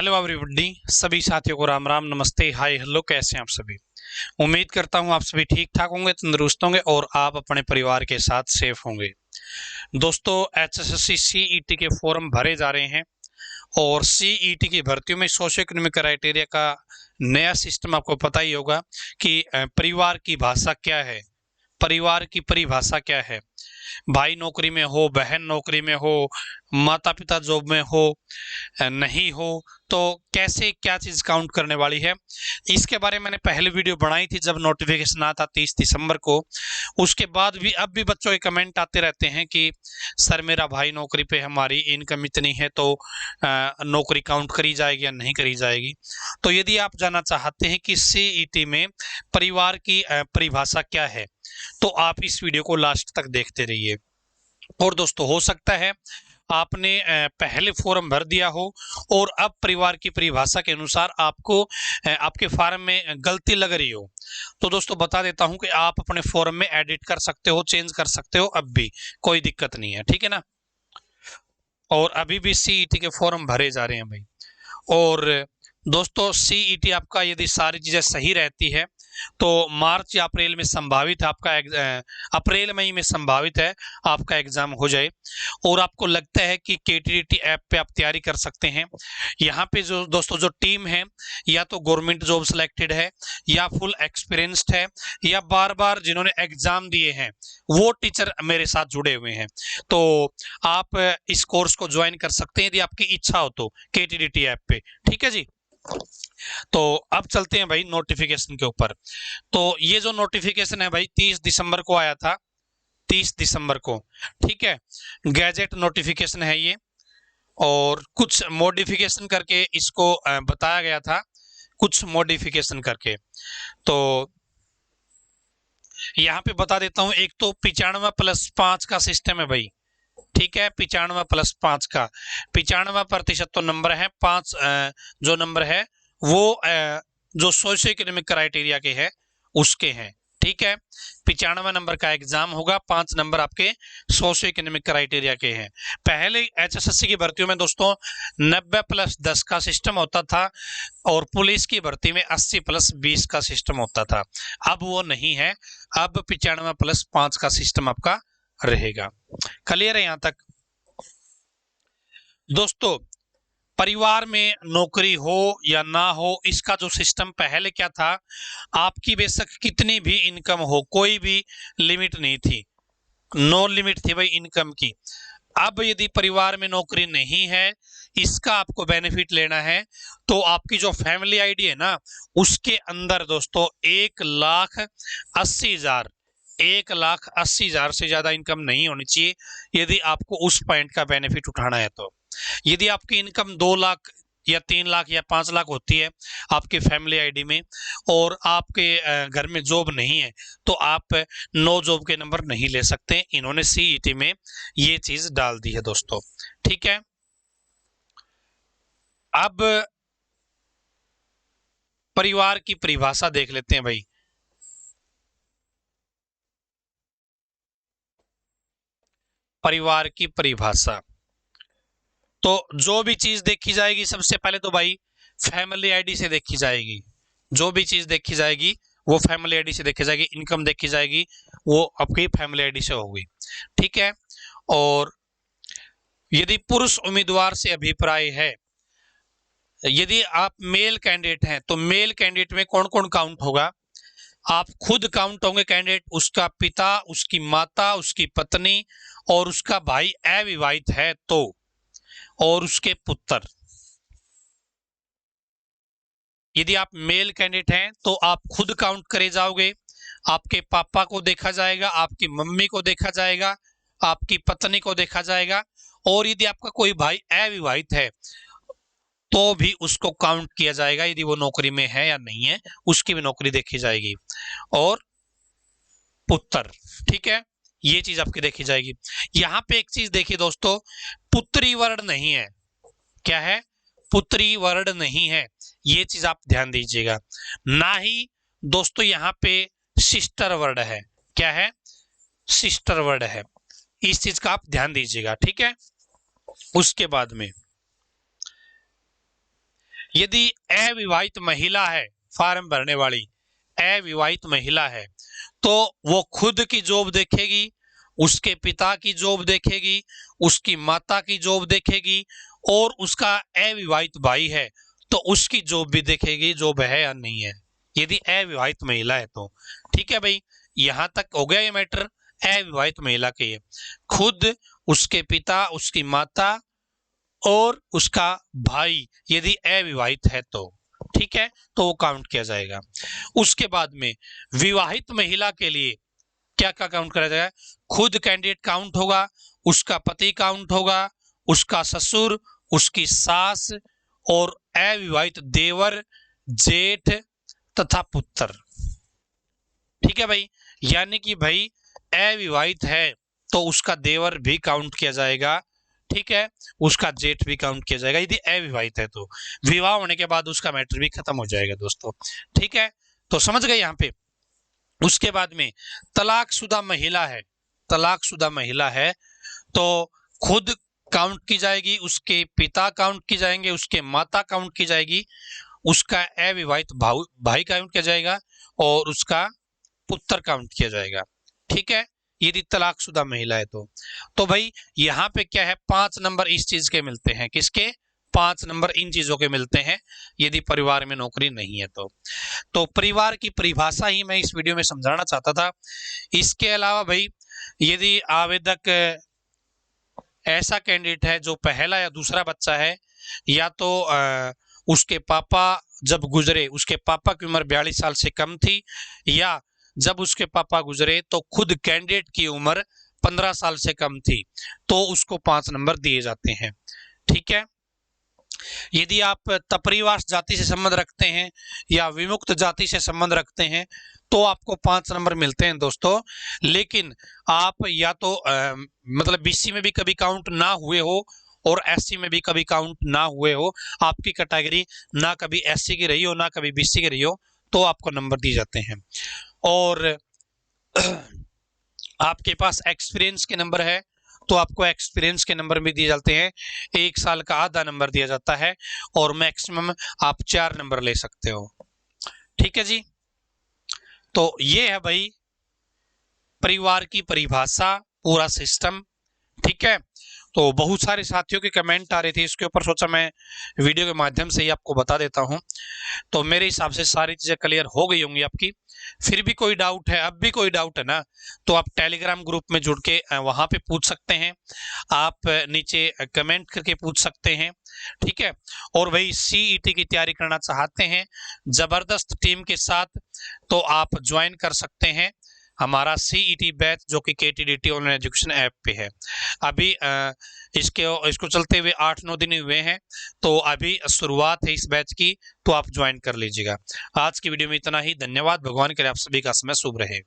Hello everybody, सभी साथियों को राम राम, नमस्ते, हाय, हेलो। कैसे हैं आप सभी? उम्मीद करता हूं आप सभी ठीक ठाक होंगे, तंदुरुस्त होंगे और आप अपने परिवार के साथ सेफ होंगे। दोस्तों, एचएसएससी सीईटी के फॉर्म भरे जा रहे हैं और सीईटी की भर्तियों में सोशियो इकोनॉमिक क्राइटेरिया का नया सिस्टम आपको पता ही होगा कि परिवार की भाषा क्या है, परिवार की परिभाषा क्या है। भाई नौकरी में हो, बहन नौकरी में हो, माता पिता जॉब में हो, नहीं हो, तो कैसे क्या चीज काउंट करने वाली है, इसके बारे में मैंने पहले वीडियो बनाई थी जब नोटिफिकेशन आता 30 दिसंबर को। उसके बाद भी अब भी बच्चों के कमेंट आते रहते हैं कि सर मेरा भाई नौकरी पे, हमारी इनकम इतनी है, तो नौकरी काउंट करी जाएगी या नहीं करी जाएगी। तो यदि आप जानना चाहते हैं कि सीईटी में परिवार की परिभाषा क्या है, तो आप इस वीडियो को लास्ट तक देखते रहिए। और दोस्तों, हो सकता है आपने पहले फॉर्म भर दिया हो और अब परिवार की परिभाषा के अनुसार आपको आपके फॉर्म में गलती लग रही हो, तो दोस्तों बता देता हूं कि आप अपने फॉर्म में एडिट कर सकते हो, चेंज कर सकते हो, अब भी कोई दिक्कत नहीं है, ठीक है ना। और अभी भी सीईटी के फॉर्म भरे जा रहे हैं भाई। और दोस्तों, सीईटी आपका यदि सारी चीजें सही रहती है तो मार्च या अप्रैल में संभावित आपका अप्रैल मई में संभावित है आपका एग्जाम हो जाए। और आपको लगता है कि केटीडीटी ऐप पे आप तैयारी कर सकते हैं। यहाँ पे जो दोस्तों जो टीम है, या तो गवर्नमेंट जॉब सिलेक्टेड है, या फुल एक्सपीरियंस्ड है, या बार बार जिन्होंने एग्जाम दिए हैं वो टीचर मेरे साथ जुड़े हुए हैं, तो आप इस कोर्स को ज्वाइन कर सकते हैं यदि आपकी इच्छा हो तो केटीडीटी ऐप पे, ठीक है जी। तो अब चलते हैं भाई नोटिफिकेशन के ऊपर। तो ये जो नोटिफिकेशन है भाई 30 दिसंबर को आया था, 30 दिसंबर को, ठीक है। गैजेट नोटिफिकेशन है ये, और कुछ मॉडिफिकेशन करके इसको बताया गया था, कुछ मॉडिफिकेशन करके। तो यहाँ पे बता देता हूं, एक तो 95+5 का सिस्टम है भाई, ठीक है। 95+5 का 95% तो नंबर है, 5 जो नंबर है वो जो सोशियो इकोनॉमिक क्राइटेरिया के है उसके हैं, ठीक है। 95 नंबर का एग्जाम होगा, 5 नंबर आपके सोशियो इकोनॉमिक क्राइटेरिया के हैं। पहले एचएसएससी की भर्तियों में दोस्तों 90+10 का सिस्टम होता था और पुलिस की भर्ती में 80+20 का सिस्टम होता था। अब वो नहीं है, अब 95+5 का सिस्टम आपका रहेगा। क्लियर है यहां तक? दोस्तों, परिवार में नौकरी हो या ना हो, इसका जो सिस्टम पहले क्या था, आपकी बेशक कितनी भी इनकम हो, कोई भी लिमिट नहीं थी, नो लिमिट थी भाई इनकम की। अब यदि परिवार में नौकरी नहीं है, इसका आपको बेनिफिट लेना है, तो आपकी जो फैमिली आईडी है ना, उसके अंदर दोस्तों 1,80,000 1,80,000 से ज्यादा इनकम नहीं होनी चाहिए यदि आपको उस पॉइंट का बेनिफिट उठाना है। तो यदि आपकी इनकम 2 लाख या 3 लाख या 5 लाख होती है आपके फैमिली आईडी में, और आपके घर में जॉब नहीं है, तो आप नो जॉब के नंबर नहीं ले सकते। इन्होंने सीईटी में ये चीज डाल दी है दोस्तों, ठीक है। अब परिवार की परिभाषा देख लेते हैं भाई। परिवार की परिभाषा, तो जो भी चीज देखी जाएगी सबसे पहले तो भाई फैमिली आईडी से देखी जाएगी। जो भी चीज देखी जाएगी वो फैमिली आईडी से देखी जाएगी। इनकम देखी जाएगी वो आपकी फैमिली आईडी से होगी, ठीक है। और यदि पुरुष उम्मीदवार से अभिप्राय है, यदि आप मेल कैंडिडेट हैं तो मेल कैंडिडेट में कौन कौन काउंट होगा? आप खुद काउंट होंगे कैंडिडेट, उसका पिता, उसकी माता, उसकी पत्नी और उसका भाई अविवाहित है तो, और उसके पुत्र। यदि आप मेल कैंडिडेट हैं तो आप खुद काउंट करे जाओगे, आपके पापा को देखा जाएगा, आपकी मम्मी को देखा जाएगा, आपकी पत्नी को देखा जाएगा, और यदि आपका कोई भाई अविवाहित है तो भी उसको काउंट किया जाएगा, यदि वो नौकरी में है या नहीं है उसकी भी नौकरी देखी जाएगी, और पुत्र, ठीक है। ये चीज आपकी देखी जाएगी। यहां पे एक चीज देखिए दोस्तों, पुत्री वर्ण नहीं है। क्या है? पुत्री वर्ण नहीं है, ये चीज आप ध्यान दीजिएगा। ना ही दोस्तों यहां पे सिस्टर वर्ड है। क्या है? सिस्टर वर्ड है। इस चीज का आप ध्यान दीजिएगा, ठीक है। उसके बाद में यदि अविवाहित महिला है, फॉर्म भरने वाली अविवाहित महिला है, तो वो खुद की जॉब देखेगी, उसके पिता की जॉब देखेगी, उसकी माता की जॉब देखेगी, और उसका अविवाहित भाई है तो उसकी जॉब भी देखेगी, जॉब है या नहीं है, यदि अविवाहित महिला है तो। ठीक है भाई, यहां तक हो गया ये मैटर अविवाहित महिला के। ये खुद, उसके पिता, उसकी माता और उसका भाई यदि अविवाहित है तो, ठीक है, तो वो काउंट किया जाएगा। उसके बाद में विवाहित महिला के लिए क्या क्या काउंट करा जाएगा? खुद कैंडिडेट काउंट होगा, उसका पति काउंट होगा, उसका ससुर, उसकी सास और अविवाहित देवर, जेठ तथा पुत्र। ठीक है भाई, यानी कि भाई अविवाहित है तो उसका देवर भी काउंट किया जाएगा, ठीक है, उसका जेठ भी काउंट किया जाएगा यदि अविवाहित है तो। विवाह होने के बाद उसका मैटर भी खत्म हो जाएगा दोस्तों। ठीक है, तो समझ गए यहाँ पे। उसके बाद में तलाकशुदा महिला है, तलाकशुदा महिला है तो खुद काउंट की जाएगी, उसके पिता काउंट की जाएंगे, उसके माता काउंट की जाएगी, उसका अविवाहित भाई काउंट किया जाएगा और उसका पुत्र काउंट किया जाएगा। ठीक है, यदि तलाकशुदा महिला है तो भाई यहाँ पे क्या है, 5 नंबर इस चीज के मिलते हैं, किसके? 5 नंबर इन चीजों के मिलते हैं यदि परिवार में नौकरी नहीं है तो परिवार की परिभाषा ही मैं इस वीडियो में समझाना चाहता था। इसके अलावा भाई यदि आवेदक ऐसा कैंडिडेट है जो पहला या दूसरा बच्चा है, या तो उसके पापा जब गुजरे, उसके पापा की उम्र 42 साल से कम थी, या जब उसके पापा गुजरे तो खुद कैंडिडेट की उम्र 15 साल से कम थी, तो उसको 5 नंबर दिए जाते हैं। ठीक है, यदि आप तपरीवास जाति से संबंध रखते हैं या विमुक्त जाति से संबंध रखते हैं तो आपको 5 नंबर मिलते हैं दोस्तों। लेकिन आप या तो मतलब बीसी में भी कभी काउंट ना हुए हो और एससी में भी कभी काउंट ना हुए हो, आपकी कैटेगरी ना कभी एससी की रही हो ना कभी बीसी की रही हो, तो आपको नंबर दिए जाते हैं। और आपके पास एक्सपीरियंस के नंबर है तो आपको एक्सपीरियंस के नंबर भी दिए जाते हैं, 1 साल का आधा नंबर दिया जाता है और मैक्सिमम आप 4 नंबर ले सकते हो। ठीक है जी, तो ये है भाई परिवार की परिभाषा, पूरा सिस्टम। ठीक है, तो बहुत सारे साथियों के कमेंट आ रहे थे इसके ऊपर, सोचा मैं वीडियो के माध्यम से ही आपको बता देता हूं। तो मेरे हिसाब से सारी चीजें क्लियर हो गई होंगी आपकी। फिर भी कोई डाउट है, अब भी कोई डाउट है ना, तो आप टेलीग्राम ग्रुप में जुड़ के वहां पे पूछ सकते हैं, आप नीचे कमेंट करके पूछ सकते हैं। ठीक है, और भाई सीईटी की तैयारी करना चाहते हैं जबरदस्त टीम के साथ तो आप ज्वाइन कर सकते हैं हमारा सीईटी बैच, जो कि केटीडीटी ऑनलाइन एजुकेशन ऐप पे है। अभी इसको चलते हुए 8-9 दिन हुए हैं, तो अभी शुरुआत है इस बैच की, तो आप ज्वाइन कर लीजिएगा। आज की वीडियो में इतना ही, धन्यवाद। भगवान करे आप सभी का समय शुभ रहे।